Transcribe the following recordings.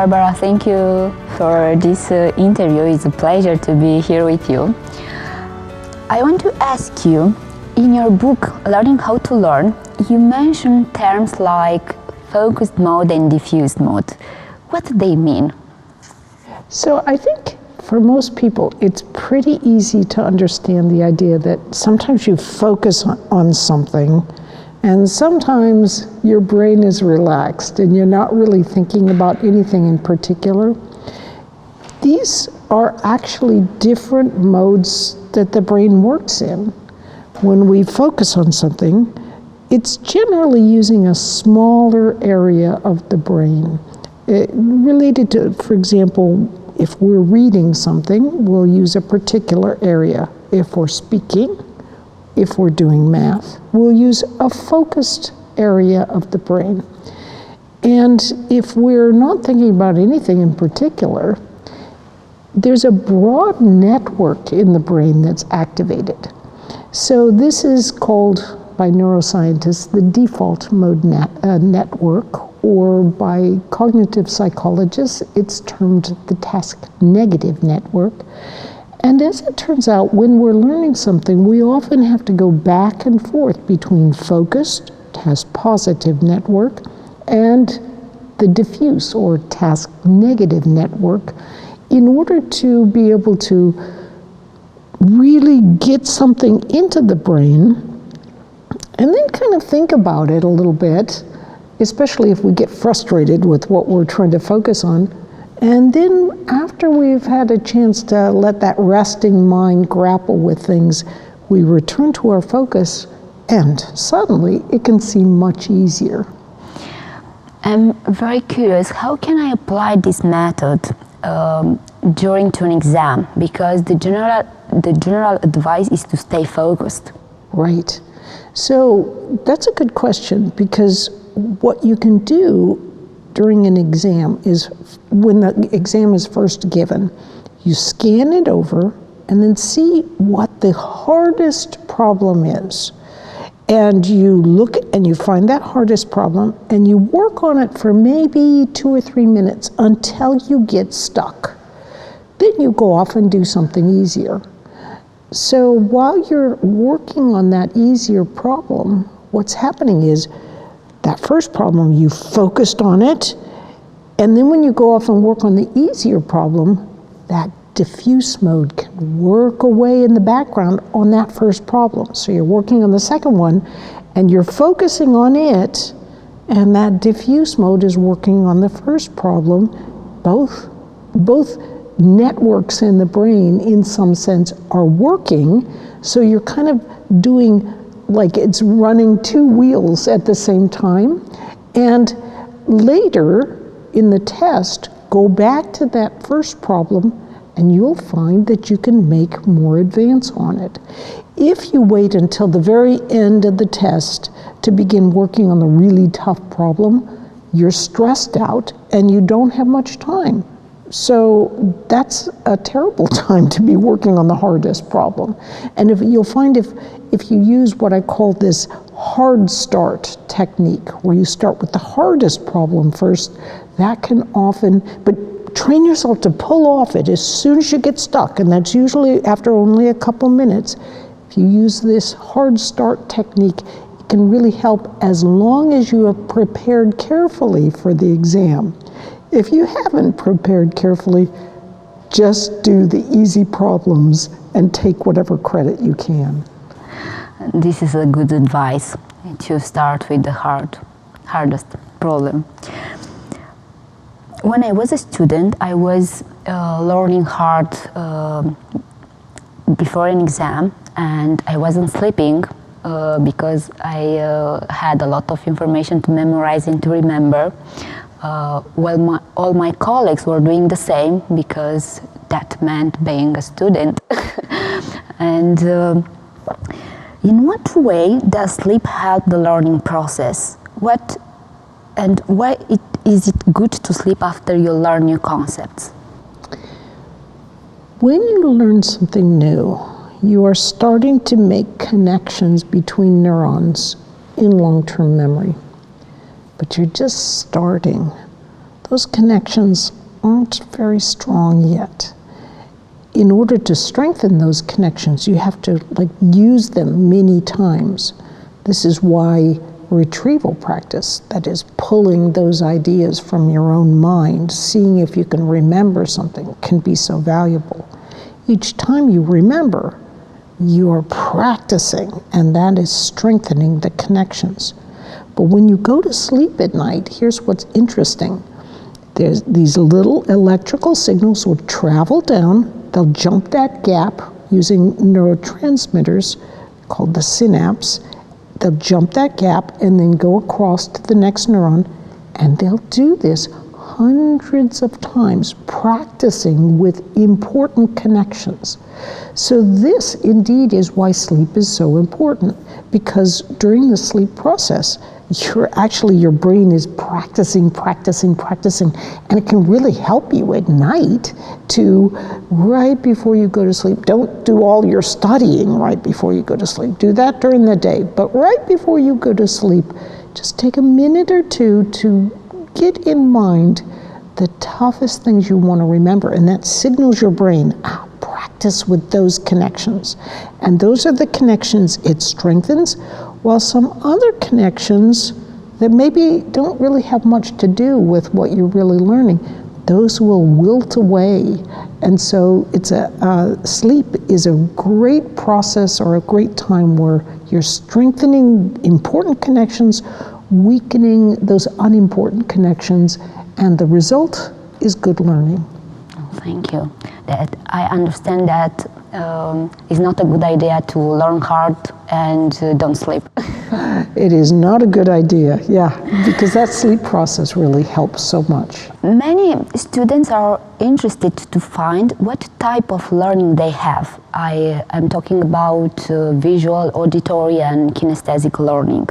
Barbara, thank you for this interview. It's a pleasure to be here with you. I want to ask you, in your book, Learning How to Learn, you mention terms like focused mode and diffuse mode. What do they mean? So I think for most people, it's pretty easy to understand the idea that sometimes you focus on something and sometimes your brain is relaxed and you're not really thinking about anything in particular. These are actually different modes that the brain works in. When we focus on something, it's generally using a smaller area of the brain. Related to, for example, if we're reading something, we'll use a particular area. If we're speaking, if we're doing math, we'll use a focused area of the brain. And if we're not thinking about anything in particular, there's a broad network in the brain that's activated. So this is called by neuroscientists the default mode network, or by cognitive psychologists, it's termed the task negative network. And as it turns out, when we're learning something, we often have to go back and forth between focused, task positive network, and the diffuse or task negative network in order to be able to really get something into the brain and then kind of think about it a little bit, especially if we get frustrated with what we're trying to focus on. And then after we've had a chance to let that resting mind grapple with things, we return to our focus and suddenly it can seem much easier. I'm very curious, how can I apply this method during to an exam? Because the general advice is to stay focused. Right. So that's a good question, because what you can do during an exam is when the exam is first given, you scan it over and then see what the hardest problem is. And you look and you find that hardest problem and you work on it for maybe 2 or 3 minutes until you get stuck. Then you go off and do something easier. So while you're working on that easier problem, what's happening is that first problem, you focused on it, and then when you go off and work on the easier problem, that diffuse mode can work away in the background on that first problem. So you're working on the second one, and you're focusing on it, and that diffuse mode is working on the first problem. Both networks in the brain, in some sense, are working, so you're kind of doing like it's running 2 wheels at the same time. And later in the test, go back to that first problem and you'll find that you can make more advance on it. If you wait until the very end of the test to begin working on the really tough problem, you're stressed out and you don't have much time. So that's a terrible time to be working on the hardest problem. And you'll find if you use what I call this hard start technique, where you start with the hardest problem first, that can often, but train yourself to pull off it as soon as you get stuck, and that's usually after only a couple minutes. If you use this hard start technique, it can really help as long as you have prepared carefully for the exam. If you haven't prepared carefully, just do the easy problems and take whatever credit you can. This is a good advice, to start with the hardest problem. When I was a student, I was learning hard before an exam, and I wasn't sleeping because I had a lot of information to memorize and to remember. Well, all my colleagues were doing the same, because that meant being a student. And in what way does sleep help the learning process? Why is it good to sleep after you learn new concepts? When you learn something new, you are starting to make connections between neurons in long-term memory. But you're just starting. those connections aren't very strong yet. In order to strengthen those connections, you have to use them many times. This is why retrieval practice, that is pulling those ideas from your own mind, seeing if you can remember something, can be so valuable. Each time you remember, you're practicing, and that is strengthening the connections. But when you go to sleep at night, here's what's interesting. There's these little electrical signals will travel down, they'll jump that gap using neurotransmitters called the synapse. They'll jump that gap and then go across to the next neuron, and they'll do this hundreds of times, practicing with important connections. So this indeed is why sleep is so important, because during the sleep process, your brain is practicing, and it can really help you at night to, right before you go to sleep, don't do all your studying right before you go to sleep. Do that during the day, but right before you go to sleep, just take a minute or two to get in mind the toughest things you want to remember, and that signals your brain, practice with those connections. And those are the connections it strengthens, while some other connections that maybe don't really have much to do with what you're really learning, those will wilt away. And so sleep is a great process or a great time where you're strengthening important connections, weakening those unimportant connections, and the result is good learning. Oh, thank you. That I understand that it's not a good idea to learn hard and don't sleep. It is not a good idea, because that sleep process really helps so much. Many students are interested to find what type of learning they have. I'm talking about visual, auditory, and kinesthetic learning.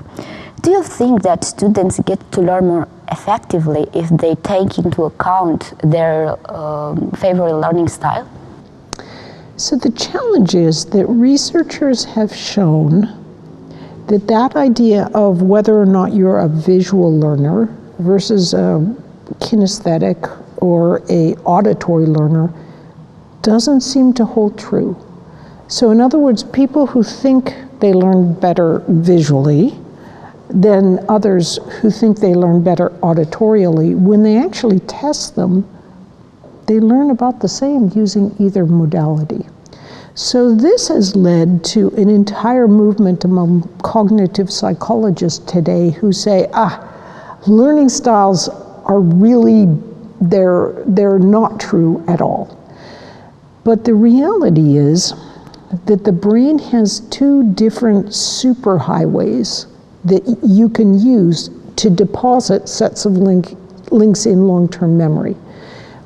Do you think that students get to learn more effectively if they take into account their favorite learning style? So the challenge is that researchers have shown that idea of whether or not you're a visual learner versus a kinesthetic or a auditory learner doesn't seem to hold true. So in other words, people who think they learn better visually than others who think they learn better auditorially, when they actually test them, they learn about the same using either modality. So this has led to an entire movement among cognitive psychologists today who say, learning styles are really, they're not true at all. But the reality is that the brain has two different superhighways that you can use to deposit sets of links in long-term memory.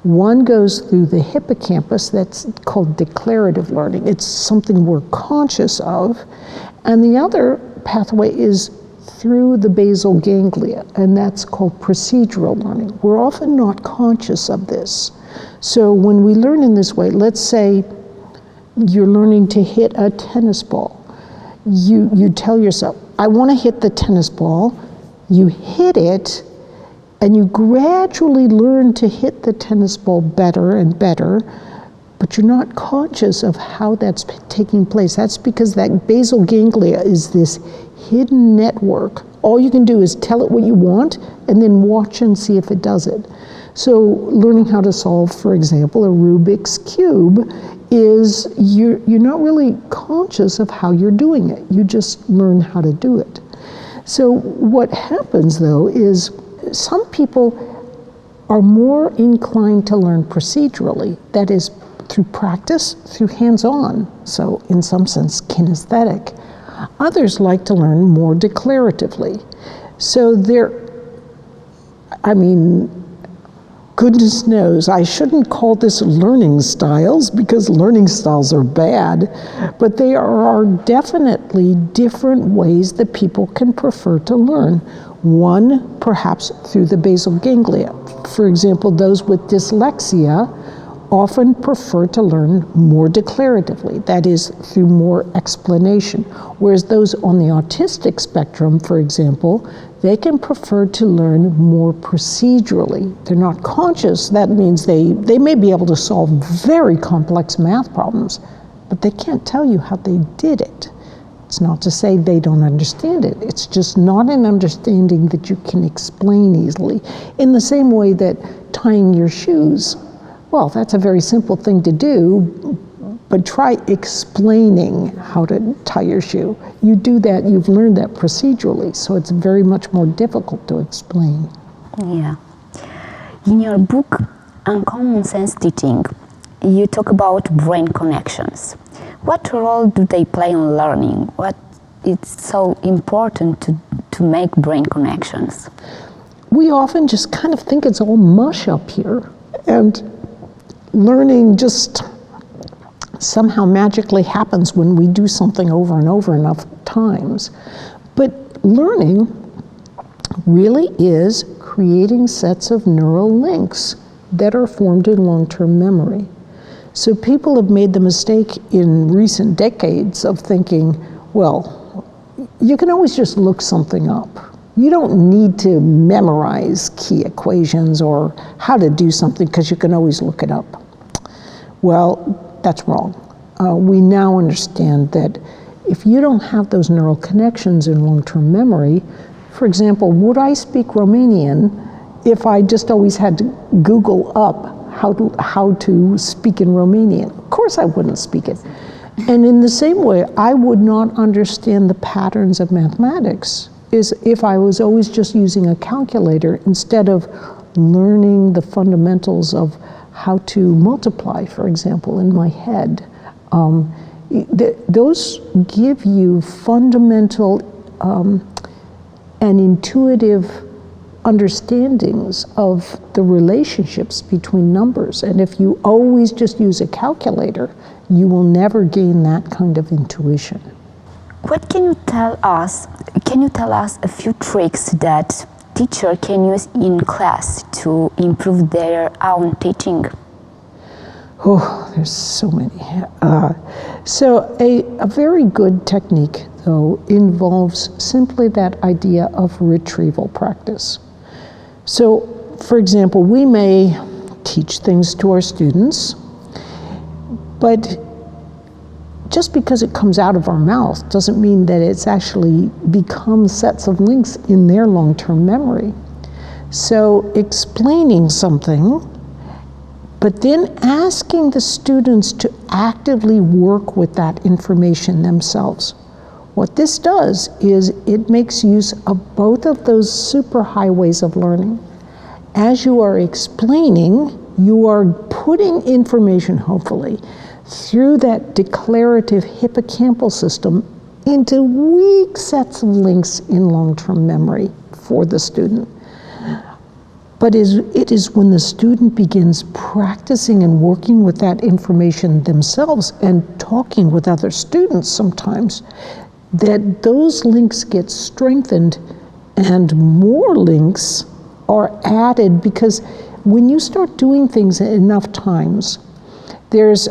One goes through the hippocampus, that's called declarative learning. It's something we're conscious of. And the other pathway is through the basal ganglia, and that's called procedural learning. We're often not conscious of this. So when we learn in this way, let's say you're learning to hit a tennis ball. You tell yourself, I want to hit the tennis ball. You hit it, and you gradually learn to hit the tennis ball better and better, but you're not conscious of how that's taking place. That's because that basal ganglia is this hidden network. All you can do is tell it what you want and then watch and see if it does it. So learning how to solve, for example, a Rubik's Cube is you're not really conscious of how you're doing it. You just learn how to do it. So what happens though is some people are more inclined to learn procedurally, that is through practice, through hands-on, so in some sense kinesthetic. Others like to learn more declaratively. So goodness knows, I shouldn't call this learning styles because learning styles are bad, but there are definitely different ways that people can prefer to learn. One, perhaps through the basal ganglia. For example, those with dyslexia often prefer to learn more declaratively, that is, through more explanation. Whereas those on the autistic spectrum, for example, they can prefer to learn more procedurally. They're not conscious. That means they may be able to solve very complex math problems, but they can't tell you how they did it. It's not to say they don't understand it. It's just not an understanding that you can explain easily. In the same way that tying your shoes, well, that's a very simple thing to do, but try explaining how to tie your shoe. You do that, you've learned that procedurally, so it's very much more difficult to explain. Yeah. In your book, Uncommon Sense Teaching, you talk about brain connections. What role do they play in learning? What is so important to make brain connections? We often just kind of think it's all mush up here, and learning just somehow magically happens when we do something over and over enough times. But learning really is creating sets of neural links that are formed in long-term memory. So people have made the mistake in recent decades of thinking, well, you can always just look something up. You don't need to memorize key equations or how to do something because you can always look it up. Well, that's wrong. We now understand that if you don't have those neural connections in long-term memory, for example, would I speak Romanian if I just always had to Google up how to speak in Romanian? Of course I wouldn't speak it. And in the same way, I would not understand the patterns of mathematics if I was always just using a calculator instead of learning the fundamentals of how to multiply, for example, in my head. Those give you fundamental and intuitive understandings of the relationships between numbers. And if you always just use a calculator, you will never gain that kind of intuition. What can you tell us? Can you tell us a few tricks that teacher can use in class to improve their own teaching? Oh, there's so many. So a very good technique, though, involves simply that idea of retrieval practice. So, for example, we may teach things to our students, but just because it comes out of our mouth doesn't mean that it's actually become sets of links in their long-term memory. So explaining something, but then asking the students to actively work with that information themselves. What this does is it makes use of both of those superhighways of learning. As you are explaining, you are putting information, hopefully, through that declarative hippocampal system into weak sets of links in long-term memory for the student. But it is when the student begins practicing and working with that information themselves and talking with other students sometimes that those links get strengthened and more links are added, because when you start doing things enough times, there's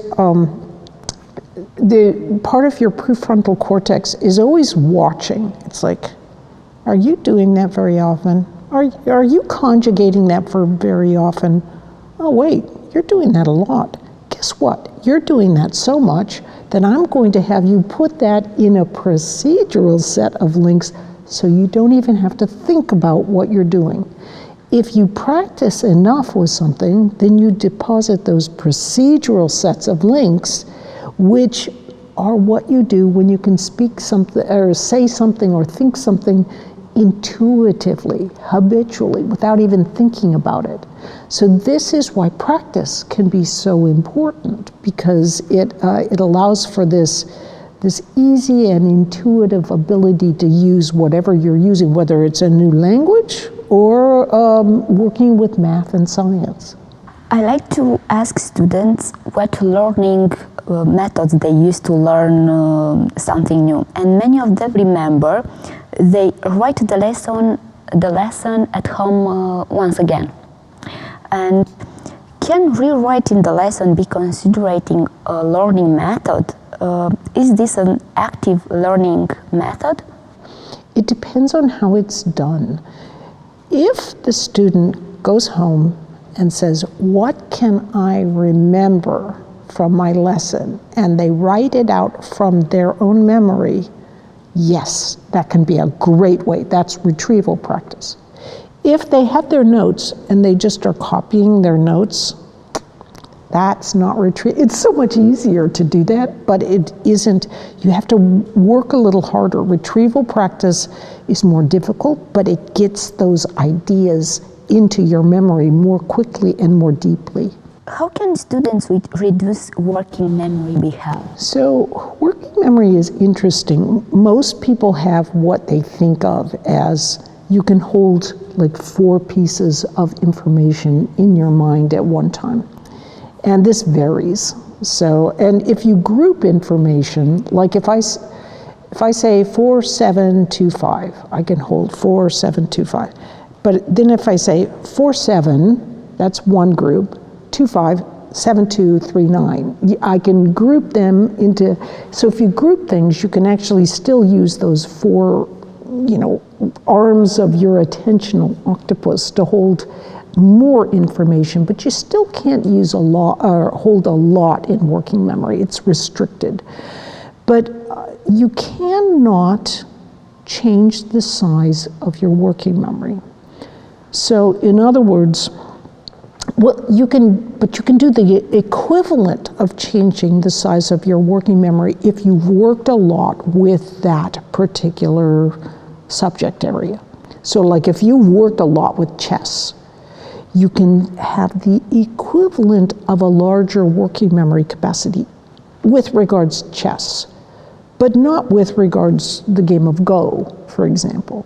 the part of your prefrontal cortex is always watching. It's like, are you doing that very often? Are you conjugating that verb very often? Oh wait, you're doing that a lot. Guess what? You're doing that so much that I'm going to have you put that in a procedural set of links so you don't even have to think about what you're doing. If you practice enough with something, then you deposit those procedural sets of links, which are what you do when you can speak something or say something or think something intuitively, habitually, without even thinking about it. So this is why practice can be so important, because it allows for this easy and intuitive ability to use whatever you're using, whether it's a new language or working with math and science. I like to ask students what learning methods they use to learn something new, and many of them remember they write the lesson at home once again. And Can rewriting the lesson be considered a learning method? Is this an active learning method? It depends on how it's done. If the student goes home and says, what can I remember from my lesson? And they write it out from their own memory, yes, that can be a great way. That's retrieval practice. If they have their notes and they just are copying their notes, that's not retrieval. It's so much easier to do that, but it isn't. You have to work a little harder. Retrieval practice is more difficult, but it gets those ideas into your memory more quickly and more deeply. How can students reduce working memory be held? So working memory is interesting. Most people have what they think of as you can hold like 4 pieces of information in your mind at one time. And this varies. So, and if you group information, like if I say 4, 7, 2, 5, I can hold 4, 7, 2, 5. But then if I say 4, 7, that's one group, 2, 5, 7, 2, 3, 9. I can group them into, so if you group things, you can actually still use those 4, arms of your attentional octopus to hold more information, but you still can't use a lot or hold a lot in working memory. It's restricted. But you cannot change the size of your working memory. So in other words, you can do the equivalent of changing the size of your working memory if you've worked a lot with that particular subject area. So like if you've worked a lot with chess, you can have the equivalent of a larger working memory capacity with regards to chess, but not with regards to the game of Go, for example.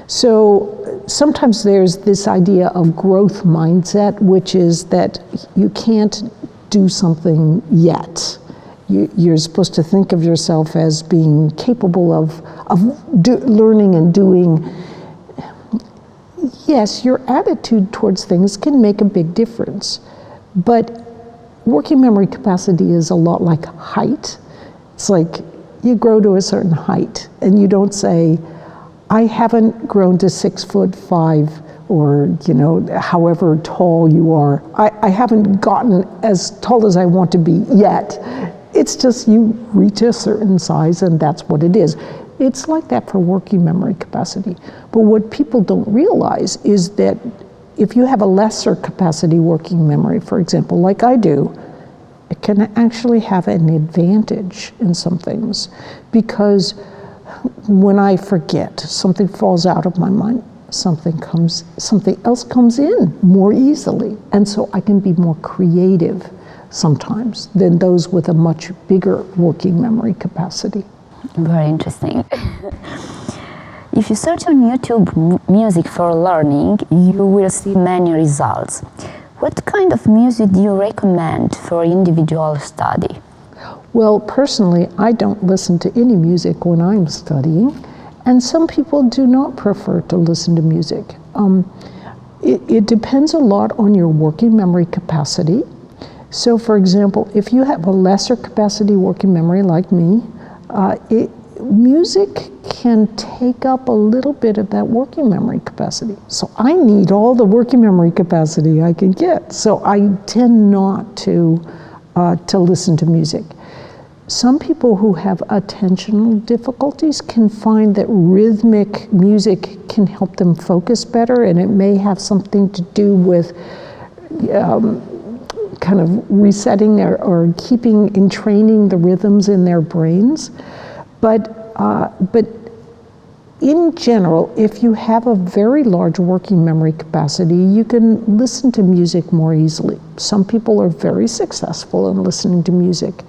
So sometimes there's this idea of growth mindset, which is that you can't do something yet. You're supposed to think of yourself as being capable of learning and doing. Yes, your attitude towards things can make a big difference, but working memory capacity is a lot like height. It's like you grow to a certain height and you don't say, I haven't grown to 6'5" or however tall you are. I haven't gotten as tall as I want to be yet. It's just you reach a certain size and that's what it is. It's like that for working memory capacity. But what people don't realize is that if you have a lesser capacity working memory, for example, like I do, it can actually have an advantage in some things, because when I forget, something falls out of my mind, something else comes in more easily. And so I can be more creative sometimes than those with a much bigger working memory capacity. Very interesting. If you search on YouTube music for learning, you will see many results. What kind of music do you recommend for individual study? Well, personally, I don't listen to any music when I'm studying, and some people do not prefer to listen to music. It depends a lot on your working memory capacity. So, for example, if you have a lesser capacity working memory like me, music can take up a little bit of that working memory capacity. So I need all the working memory capacity I can get. So I tend not to listen to music. Some people who have attentional difficulties can find that rhythmic music can help them focus better, and it may have something to do with kind of resetting or keeping in training the rhythms in their brains. But in general, if you have a very large working memory capacity, you can listen to music more easily. Some people are very successful in listening to music,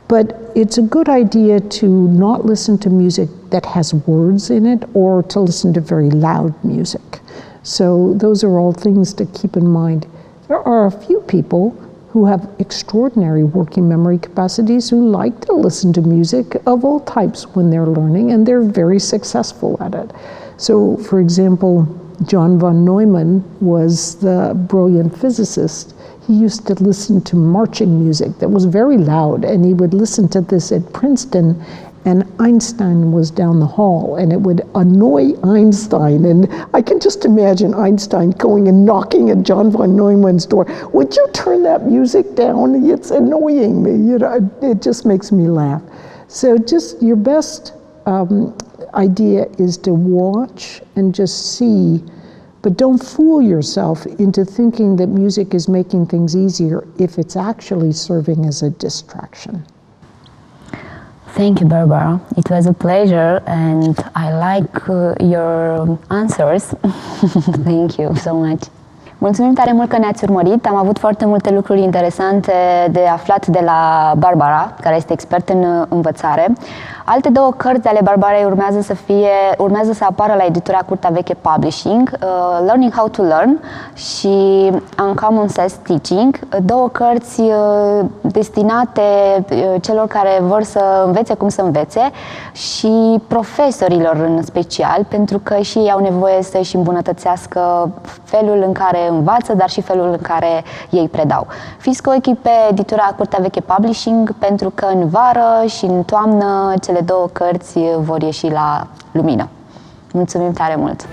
but it's a good idea to not listen to music that has words in it or to listen to very loud music. So those are all things to keep in mind. There are a few people who have extraordinary working memory capacities who like to listen to music of all types when they're learning, and they're very successful at it. So, for example, John von Neumann was the brilliant physicist. he used to listen to marching music that was very loud, and he would listen to this at Princeton, and Einstein was down the hall, and it would annoy Einstein. And I can just imagine Einstein going and knocking at John von Neumann's door. Would you turn that music down? It's annoying me. You know, it just makes me laugh. So just your best idea is to watch and just see, but don't fool yourself into thinking that music is making things easier if it's actually serving as a distraction. Thank you, Barbara. It was a pleasure, and I like your answers. Thank you so much. Mulțumim tare mult că ne-ați urmărit. Am avut foarte multe lucruri interesante de aflat de la Barbara, care este expert în învățare. Alte două cărți ale Barbarei urmează să apară la editura Curtea Veche Publishing, Learning How to Learn și Uncommon Sense Teaching, două cărți destinate celor care vor să învețe cum să învețe și profesorilor în special, pentru că și ei au nevoie să-și îmbunătățească felul în care învață, dar și felul în care ei predau. Fiți cu ochii pe editura Curtea Veche Publishing, pentru că în vară și în toamnă cele două cărți vor ieși la lumină. Mulțumim tare mult!